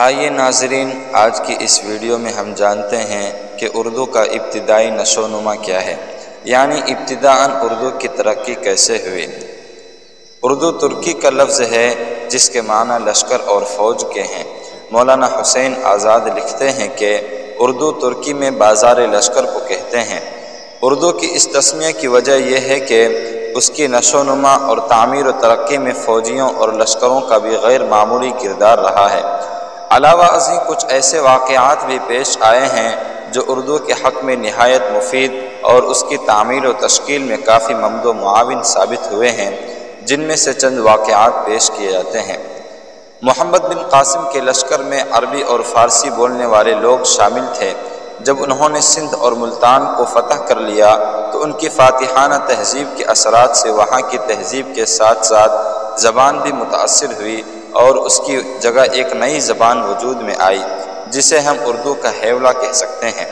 آئیے ناظرین، آج کی اس ویڈیو میں ہم جانتے ہیں کہ اردو کا ابتدائی نشو و نما کیا ہے، یعنی ابتداءً اردو کی ترقی کیسے ہوئی۔ اردو ترکی کا لفظ ہے جس کے معنی لشکر اور فوج کے ہیں۔ مولانا حسین آزاد لکھتے ہیں کہ اردو ترکی میں بازار لشکر کو کہتے ہیں۔ اردو کی اس تسمیہ کی وجہ یہ ہے کہ اس کی نشو و نما اور تعمیر و ترقی میں فوجیوں اور لشکروں کا بھی غیر معمولی کردار رہا ہے۔ علاوہ ازیں کچھ ایسے واقعات بھی پیش آئے ہیں جو اردو کے حق میں نہایت مفید اور اس کی تعمیر و تشکیل میں کافی ممد و معاون ثابت ہوئے ہیں، جن میں سے چند واقعات پیش کیے جاتے ہیں۔ محمد بن قاسم کے لشکر میں عربی اور فارسی بولنے والے لوگ شامل تھے۔ جب انہوں نے سندھ اور ملتان کو فتح کر لیا تو ان کی فاتحانہ تہذیب کے اثرات سے وہاں کی تہذیب کے ساتھ ساتھ زبان بھی متاثر ہوئی اور اس کی جگہ ایک نئی زبان وجود میں آئی جسے ہم اردو کا حیولہ کہہ سکتے ہیں۔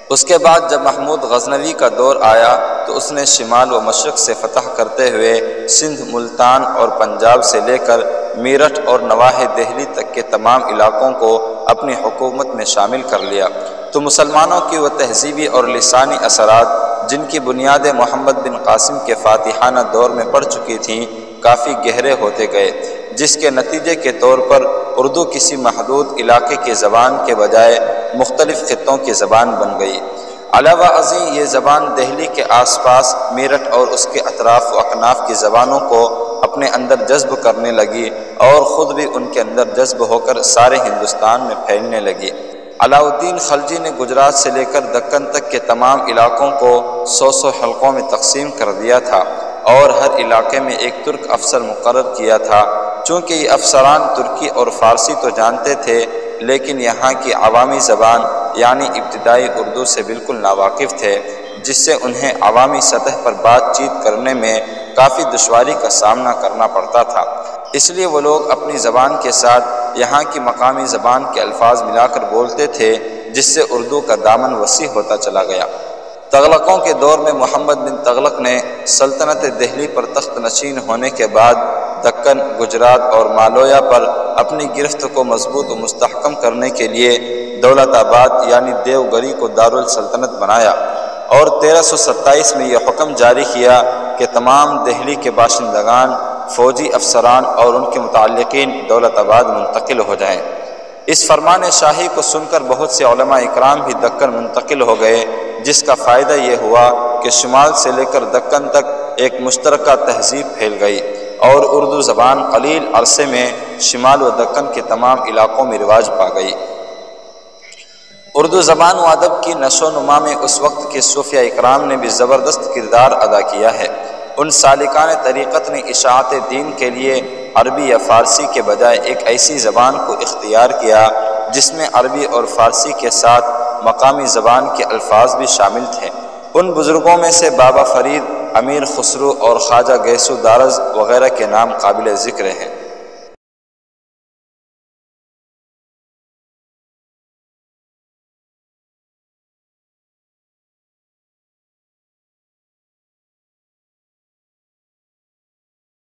اس کے بعد جب محمود غزنوی کا دور آیا تو اس نے شمال و مشرق سے فتح کرتے ہوئے سندھ، ملتان اور پنجاب سے لے کر میرٹھ اور نواحِ دہلی تک کے تمام علاقوں کو اپنی حکومت میں شامل کر لیا، تو مسلمانوں کی وہ تہذیبی اور لسانی اثرات جن کی بنیادیں محمد بن قاسم کے فاتحانہ دور میں پڑ چکی تھیں کافی گہرے ہوتے گئے، جس کے نتیجے کے طور پر اردو کسی محدود علاقے کی زبان کے بجائے مختلف خطوں کی زبان بن گئی۔ علاوہ ازیں یہ زبان دہلی کے آس پاس میرٹھ اور اس کے اطراف و اکناف کی زبانوں کو اپنے اندر جذب کرنے لگی اور خود بھی ان کے اندر جذب ہو کر سارے ہندوستان میں پھیلنے لگی۔ علاء الدین خلجی نے گجرات سے لے کر دکن تک کے تمام علاقوں کو 100 حلقوں میں تقسیم کر دیا تھا اور ہر علاقے میں ایک ترک افسر مقرر کیا تھا۔ چونکہ یہ افسران ترکی اور فارسی تو جانتے تھے لیکن یہاں کی عوامی زبان یعنی ابتدائی اردو سے بالکل ناواقف تھے، جس سے انہیں عوامی سطح پر بات چیت کرنے میں کافی دشواری کا سامنا کرنا پڑتا تھا۔ اس لیے وہ لوگ اپنی زبان کے ساتھ یہاں کی مقامی زبان کے الفاظ ملا کر بولتے تھے، جس سے اردو کا دامن وسیع ہوتا چلا گیا۔ تغلقوں کے دور میں محمد بن تغلق نے سلطنت دہلی پر تخت نشین ہونے کے بعد دکن، گجرات اور مالویا پر اپنی گرفت کو مضبوط و مستحکم کرنے کے لیے دولت آباد یعنی دیوگری کو دارالسلطنت بنایا اور 1327 میں یہ حکم جاری کیا کہ تمام دہلی کے باشندگان، فوجی افسران اور ان کے متعلقین دولت آباد منتقل ہو جائیں۔ اس فرمان شاہی کو سن کر بہت سے علماء اکرام بھی دکن منتقل ہو گئے، جس کا فائدہ یہ ہوا کہ شمال سے لے کر دکن تک ایک مشترکہ تہذیب پھیل گئی اور اردو زبان قلیل عرصے میں شمال و دکن کے تمام علاقوں میں رواج پا گئی۔ اردو زبان و ادب کی نشو و نما میں اس وقت کے صوفیہ اکرام نے بھی زبردست کردار ادا کیا ہے۔ ان سالکان طریقت نے اشاعت دین کے لیے عربی یا فارسی کے بجائے ایک ایسی زبان کو اختیار کیا جس میں عربی اور فارسی کے ساتھ مقامی زبان کے الفاظ بھی شامل تھے۔ ان بزرگوں میں سے بابا فرید، امیر خسرو اور خواجہ گیسو دارز وغیرہ کے نام قابل ذکر ہیں۔